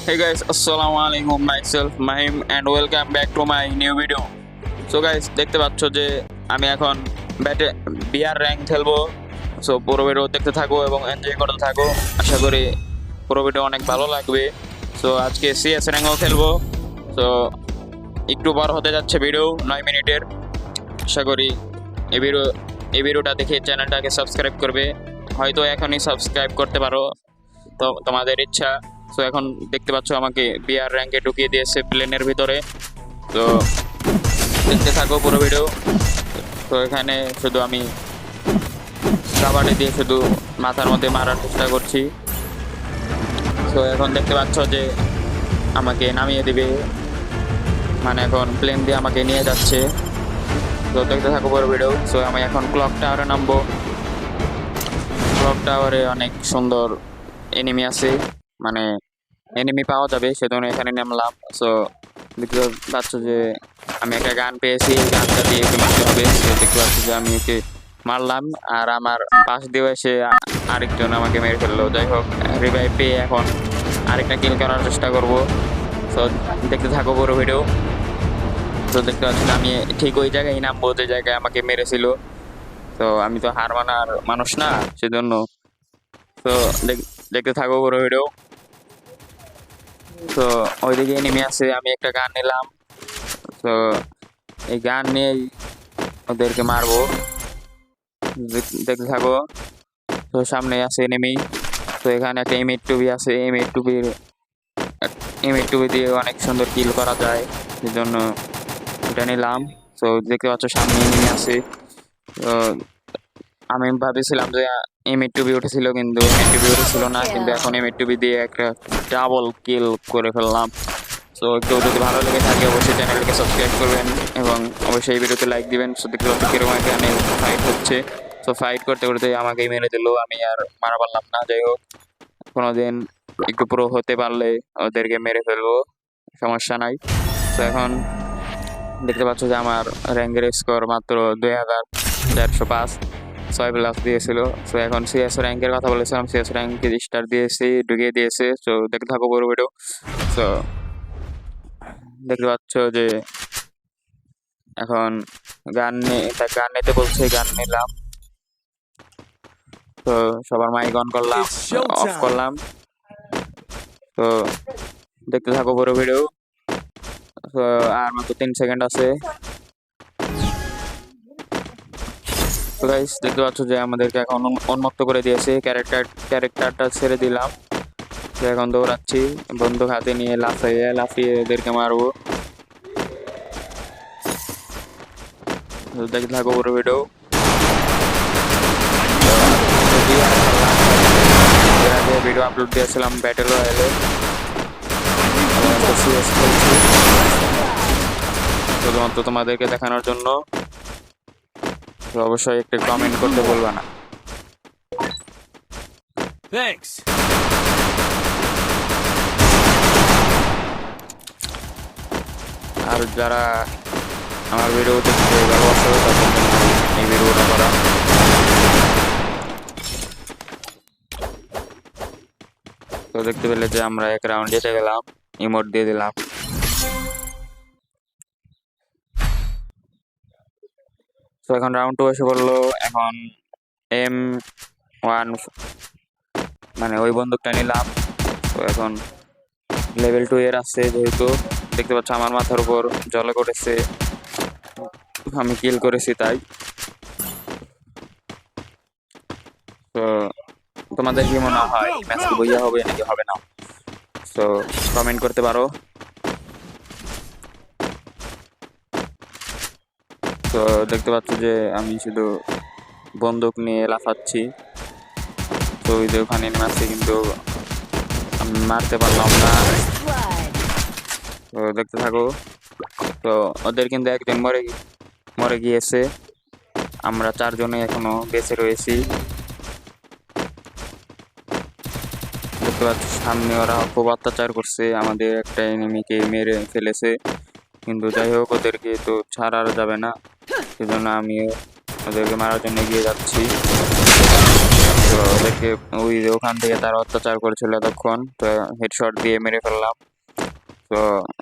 Hey guys, Assalamualaikum, myself Mahim and welcome back to my new video. So guys, দেখতে পাচ্ছ যে আমি এখন ব্যাটে বিআর র্যাঙ্ক খেলবো। সো পুরো ভিডিও দেখতে থাকো এবং এনজয় করতে থাকো। আশা করি পুরো ভিডিও অনেক ভালো লাগবে। সো আজকে সিএস র্যাঙ্কও খেলবো। সো একটু বড় হতে যাচ্ছে ভিডিও 9 মিনিটের। আশা করি এই ভিডিওটা দেখে চ্যানেলটাকে সাবস্ক্রাইব করবে। হয়তো এখনই সাবস্ক্রাইব করতে পারো, তো তোমাদের ইচ্ছা। তো এখন দেখতে পাচ্ছ আমাকে বিআর র্যাঙ্কে ঢুকিয়ে দিয়েছে প্লেনের ভিতরে। তো দেখতে থাকো পুরো ভিডিও। তো এখানে শুধু আমি কাবাডি দিয়ে শুধু মাথার মধ্যে মারার চেষ্টা করছি। তো এখন দেখতে পাচ্ছ যে আমাকে নামিয়ে দিবে, মানে এখন প্লেন দিয়ে আমাকে নিয়ে যাচ্ছে। তো দেখতে থাকো পুরো ভিডিও। সো আমি এখন ক্লক টাওয়ারে নামবো। ক্লক টাওয়ারে অনেক সুন্দর এনিমি আছে, মানে এনিমি পাওয়া যাবে, সেজন্য এখানে নামলাম। সো দেখতে পাচ্ছ যে আমি একটা গান পেয়েছি, গানটা দিয়ে একে মারতে হবে। সো দেখতে পাচ্ছ যে আমি একে মারলাম, আর আমার পাশ দিয়ে এসে আরেকজন আমাকে মেরে ফেললো। যাই হোক, রিভাইভ পেয়ে এখন আরেকটা কিল করার চেষ্টা করব। সো দেখতে থাকো পুরো ভিডিও। তো দেখতে পাচ্ছি আমি ঠিক ওই জায়গায় নামবো যে জায়গায় আমাকে মেরেছিল। তো আমি তো হার মানার মানুষ না, সেজন্য। তো দেখতে থাকো পুরো ভিডিও। তো ওইদিকে নেমে আসে, আমি একটা গান নিলাম। তো এই গান নিয়ে ওদেরকে মারবো। দেখতে থাকো। তো সামনে আছে এনিমি। তো এখানে একটা M8 আছে, M8 দিয়ে অনেক সুন্দর কিল করা যায়, সেজন্য এটা নিলাম। তো দেখতে পাচ্ছ সামনে এনিমি আছে। তো আমি ভাবেছিলাম যে M8 উঠেছিল, কিন্তু M8 উঠেছিল না, কিন্তু এখন M8 দিয়ে একটা ডাবল কিল করে ফেললাম। সো কেউ যদি ভালো লেগে থাকে অবশ্যই চ্যানেলকে সাবস্ক্রাইব করবেন এবং অবশ্যই এই ভিডিওতে লাইক দিবেন। সো দেখতে পাচ্ছি কিরকম এখানে ফাইট হচ্ছে। সো ফাইট করতে করতে আমাকেই মেরে দিল, আমি আর মারা পারলাম না। যাই হোক, কোনোদিন একটু প্রো হতে পারলে ওদেরকে মেরে ফেলবো, সমস্যা নাই। তো এখন দেখতে পাচ্ছ যে আমার র্যাঙ্কের স্কোর মাত্র 2405, 6+ দিয়েছিল। সো এখন সিএস র্যাঙ্কের কথা বলেছিলাম, সিএস র্যাঙ্কে স্টার দিয়েছি, ঢুকিয়ে দিয়েছে। সো দেখতে থাকো পুরো ভিডিও। সো দেখতে পাচ্ছ যে এখন গান নিতে বলছে, গান নিলাম। তো সবার মাইক অন করলাম, অফ করলাম। তো দেখতে থাকো পুরো ভিডিও। তো আর মাত্র 3 সেকেন্ড আছে। তো গাইস দেখতে পাচ্ছ যে আমাদেরকে এখন উন্মুক্ত করে দিয়েছে, ক্যারেক্টারটা ছেড়ে দিলাম। তো এখন দৌড়াচ্ছি, বন্দুক হাতে নিয়ে লাফিয়ে এদেরকে মারবো। দেখতে থাকো পুরো ভিডিও। আগে ভিডিও আপলোড দিয়েছিলাম ব্যাটেল রয়্যালে, শুধুমাত্র তোমাদেরকে দেখানোর জন্য। তো অবশ্যই একটা কমেন্ট করতে বলবা না। Thanks. আর যারা আমার ভিডিও দেখতে ভালোবাসো তাদের জন্য এই ভিডিওটা করা। তো দেখতে পেলে যে আমরা এক রাউন্ড জিতে গেলাম, ইমোট দিয়ে দিলাম। তো এখন রাউন্ড 2 এসে বললো। এখন M1 মানে ওই বন্দুকটা নিলাম। তো এখন লেভেল 2 এর আছে, যেহেতু দেখতে পাচ্ছ আমার মাথার উপর জলে করেছে, আমি কিল করেছি তাই। তো তোমাদের কি মনে হয় ম্যাচ কি বইয়া হবে নাকি হবে না? তো কমেন্ট করতে পারো। তো দেখতে পাচ্ছ যে আমি শুধু বন্দুক নিয়ে লাফাচ্ছি। তো ওই যে ওখানে মারছে, কিন্তু আমি মারতে পারলাম না। তো দেখতে থাকো। তো ওদের কিন্তু একজন মরে গিয়েছে, আমরা 4 জনে এখনো বেঁচে রয়েছি। দেখতে পাচ্ছি সামনে ওরা খুব অত্যাচার করছে, আমাদের একটা এনিমিকে মেরে ফেলেছে। কিন্তু যাই হোক, ওদেরকে তো ছাড়া যাবে না, সেজন্য আমি ওদেরকে মারার জন্য এগিয়ে যাচ্ছি। তো ওদেরকে ওই যে ওখান থেকে তারা অত্যাচার করেছিল এতক্ষণ, তো হেডশট দিয়ে মেরে ফেললাম। তো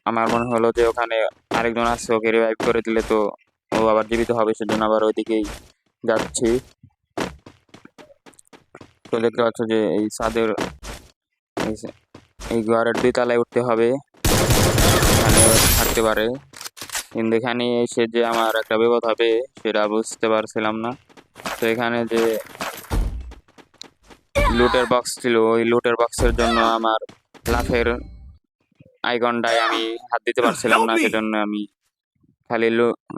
আমার মনে হলো যে ওখানে আরেকজন আছে, ওকে রিভাইভ করে দিলে তো ও আবার জীবিত হবে, সেজন্য আবার ওইদিকেই যাচ্ছি। তো দেখতে পাচ্ছ যে এই ছাদের এই ঘরের 2 তলায় উঠতে হবে, এখানে থাকতে পারে, কিন্তু এখানে এসে যে আমার একটা বিপদ হবে সেটা বুঝতে পারছিলাম না। তো এখানে যে লুটের বক্স ছিল, ওই লুটের বক্সের জন্য আমার লাফের আইকনটায় আমি হাত দিতে পারছিলাম না, সেজন্য আমি খালি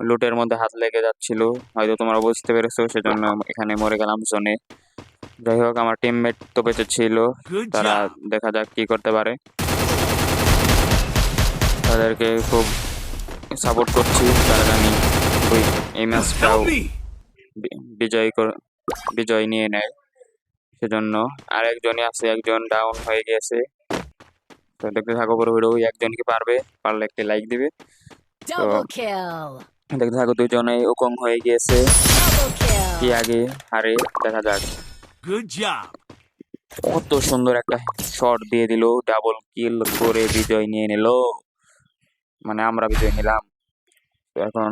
লুটের মধ্যে হাত লেগে যাচ্ছিল, হয়তো তোমরা বুঝতে পেরেছো, সেজন্য এখানে মরে গেলাম জোনে। যাই হোক, আমার টিমমেট তো বেঁচে ছিল, তারা দেখা যাক কি করতে পারে। তাদেরকে খুব সাপোর্ট করছি, তারা জানি এই ম্যাচটাও বিজয় নিয়ে নেয়, সেজন্য আর একজনই আছে, একজন ডাউন হয়ে গেছে। তো দেখতে থাকো পুরো ভিডিও, একজনকে পারলে একটি লাইক দিবে। তো দেখতে থাকো, দুজনেই ওকং হয়ে গিয়েছে, কি আগে হারে দেখা যাক। কত সুন্দর একটা শট দিয়ে দিল, ডাবল কিল করে বিজয় নিয়ে নিল, মানে আমরা বিজয় নিলাম। তো এখন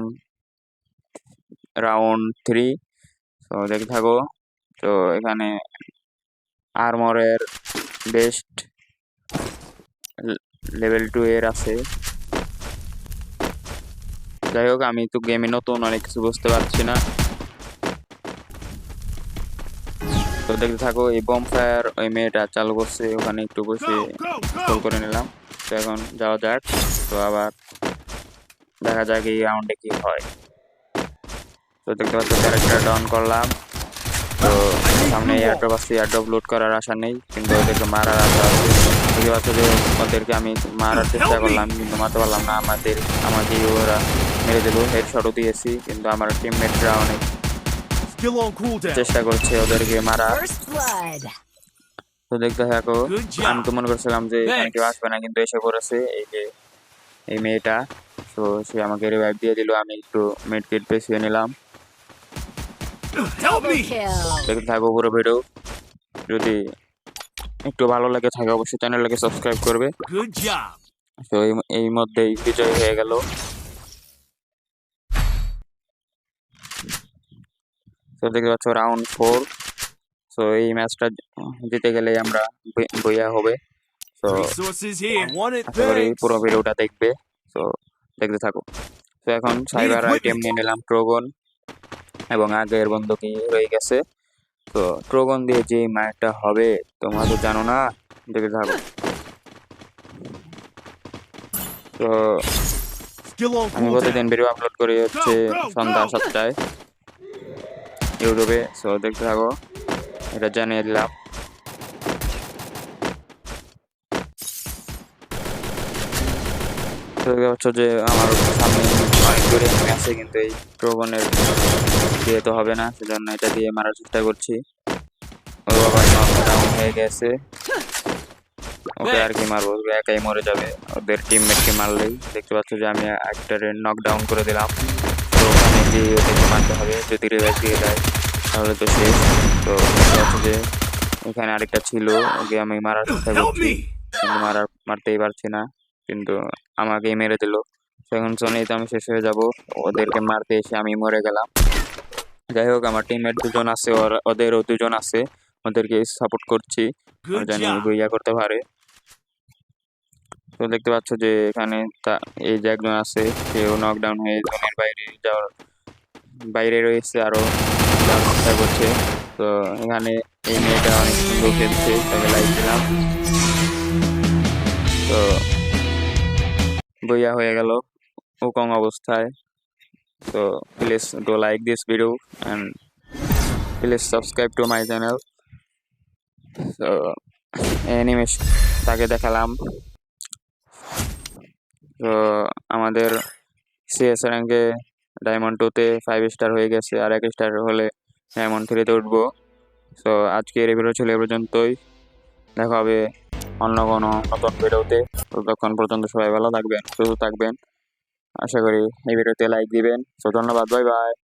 রাউন্ড 3, তো দেখতে থাকো। তো এখানে আর্মরের বেস্ট লেভেল 2 এর আছে। যাই হোক, আমি তো গেমে নতুন, অনেক কিছু বুঝতে পারছি না। তো দেখতে থাকো, এই বম ফায়ার ওই মেয়েটা চালু করছে, ওখানে একটু বসে কল করে নিলাম। তো এখন যাওয়া যাক, তো আবার দেখা যাক এই রাউন্ডে কি হয়। তো দেখতে পাচ্ছ ক্যারেক্টার ডাউন করলাম। তো সামনে এয়ারড্রপ আছে, এয়ারড্রপ লুট করার আশা নেই, কিন্তু ওদেরকে মারার আশা আছে। দেখতে পাচ্ছ যে ওদেরকে আমি মারার চেষ্টা করলাম, কিন্তু মারতে পারলাম না, আমাকে ওরা মেরে দিল। হেডশটও দিয়েছি, কিন্তু আমার টিমমেটরা অনেক চেষ্টা করছে ওদেরকে মারার। তো দেখতে থাকো, আমি তো মনে করছিলাম যে এখানে কেউ আসবে না, কিন্তু এসে পড়েছে এই যে এই মেয়েটা। তো সে আমাকে রিভাইভ দিয়ে দিল, আমি একটু মেডকিট পেছিয়ে নিলাম। দেখতে থাকো পুরো ভিডিও, যদি একটু ভালো লাগে থাকে অবশ্যই চ্যানেলটাকে সাবস্ক্রাইব করবে। তো এই মধ্যেই বিজয় হয়ে গেল। তো দেখতে পাচ্ছ রাউন্ড 4। তো এই ম্যাচটা জিতে গেলে আমরা বইয়া হবে। তো আশা করি পুরো ভিডিওটা দেখবে, তো দেখতে থাকো। তো এখন সাইবার আইটেম নিয়ে নিলাম ট্রোগন, এবং আগের বন্ধুকি রয়ে গেছে। তো ট্রোগন দিয়ে যে মারটা হবে তোমরা তো জানো না, দেখতে থাকো। তো আমি প্রতিদিন ভিডিও আপলোড করি হচ্ছে সন্ধ্যা 7টায় ইউটিউবে। সো দেখতে থাকো, এটা জানিয়ে দিলাম। তো দেখতে পাচ্ছ যে আমার সামনে অনেক দূরে আছে, কিন্তু এই ট্রোগনের দিয়ে তো হবে না, সেজন্য এটা দিয়ে মারার চেষ্টা করছি। ওর বাবা ডাউন হয়ে গেছে, ওকে আর কি মারবো, একাই মরে যাবে ওদের টিমমেটকে মারলেই। দেখতে পাচ্ছ যে আমি একটা নক ডাউন করে দিলাম। তো ওখানে গিয়ে ওদেরকে মারতে হবে, যদি রিভাইভ দিয়ে দেয় তাহলে তো শেষ। তো দেখতে পাচ্ছ যে এখানে আরেকটা ছিল, ওকে আমি মারার চেষ্টা করছি, কিন্তু মারতেই পারছি না, কিন্তু আমাকেই মেরে দিল। এখন জন্যই তো আমি শেষ হয়ে যাব, ওদেরকে মারতে এসে আমি মরে গেলাম। যাই হোক, আমার টিমমেট 2জন আছে, ওদেরও 2জন আছে, ওদেরকে সাপোর্ট করছি, জানি বইয়া করতে পারে। তো দেখতে পাচ্ছ যে এখানে এই যে একজন আছে, সেও নকডাউন হয়ে জোনের বাইরে রয়েছে, আরো যাওয়ার চেষ্টা করছে। তো এখানে এই মেয়েটা অনেক সুন্দর খেলছে, তাকে লাইক দিলাম। তো বইয়া হয়ে গেল ওকং অবস্থায়। তো please do like this video and please subscribe to my channel. তো অ্যানিমেশন তাকে দেখালাম। তো আমাদের সিএস র্যাঙ্কে ডায়মন্ড 2-তে 5 স্টার হয়ে গেছে, আর 1 স্টার হলে ডায়মন্ড 3-তে উঠবো। তো আজকের এই ভিডিও ছিল এ পর্যন্তই, দেখা হবে অন্য কোনো নতুন ভিডিওতে। ততক্ষণ পর্যন্ত সবাই ভালো থাকবেন, সুস্থ থাকবেন, আশা করি এই ভিডিওতে লাইক দিবেন। তো ধন্যবাদ, বাই বাই।